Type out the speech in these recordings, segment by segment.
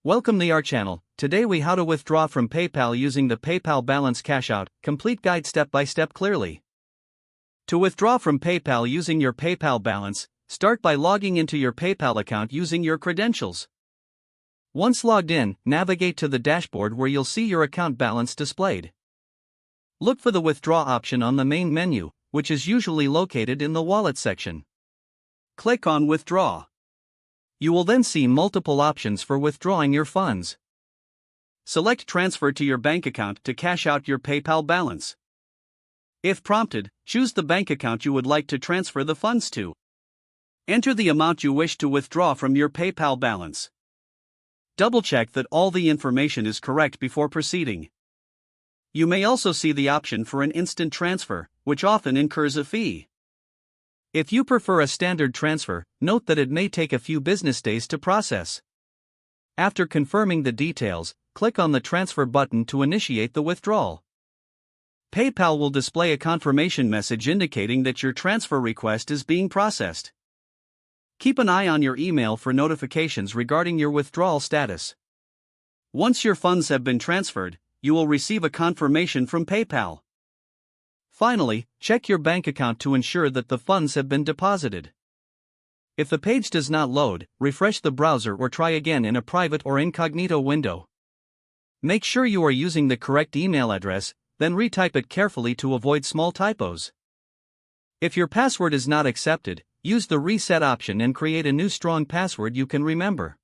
Welcome to our channel. Today we how to withdraw from PayPal using the PayPal Balance Cashout, complete guide step by step clearly. To withdraw from PayPal using your PayPal balance, start by logging into your PayPal account using your credentials. Once logged in, navigate to the dashboard where you'll see your account balance displayed. Look for the withdraw option on the main menu, which is usually located in the wallet section. Click on withdraw. You will then see multiple options for withdrawing your funds. Select transfer to your bank account to cash out your PayPal balance. If prompted, choose the bank account you would like to transfer the funds to. Enter the amount you wish to withdraw from your PayPal balance. Double-check that all the information is correct before proceeding. You may also see the option for an instant transfer, which often incurs a fee. If you prefer a standard transfer, note that it may take a few business days to process. After confirming the details, click on the transfer button to initiate the withdrawal. PayPal will display a confirmation message indicating that your transfer request is being processed. Keep an eye on your email for notifications regarding your withdrawal status. Once your funds have been transferred, you will receive a confirmation from PayPal. Finally, check your bank account to ensure that the funds have been deposited. If the page does not load, refresh the browser or try again in a private or incognito window. Make sure you are using the correct email address, then retype it carefully to avoid small typos. If your password is not accepted, use the reset option and create a new strong password you can remember.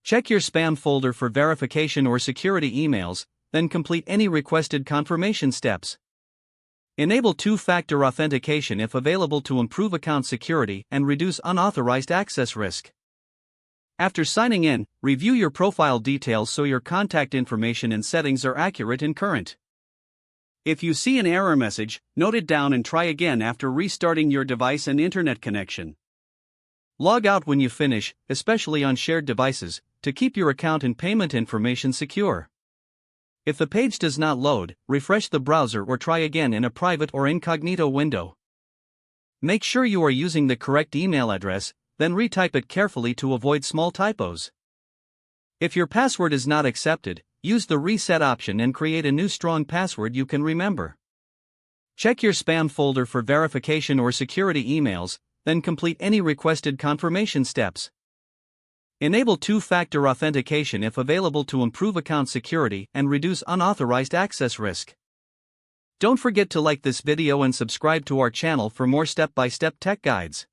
Check your spam folder for verification or security emails, then complete any requested confirmation steps. Enable two-factor authentication if available to improve account security and reduce unauthorized access risk. After signing in, review your profile details so your contact information and settings are accurate and current. If you see an error message, note it down and try again after restarting your device and internet connection. Log out when you finish, especially on shared devices, to keep your account and payment information secure. If the page does not load, refresh the browser or try again in a private or incognito window. Make sure you are using the correct email address, then retype it carefully to avoid small typos. If your password is not accepted, use the reset option and create a new strong password you can remember. Check your spam folder for verification or security emails, then complete any requested confirmation steps. Enable two-factor authentication if available to improve account security and reduce unauthorized access risk. Don't forget to like this video and subscribe to our channel for more step-by-step tech guides.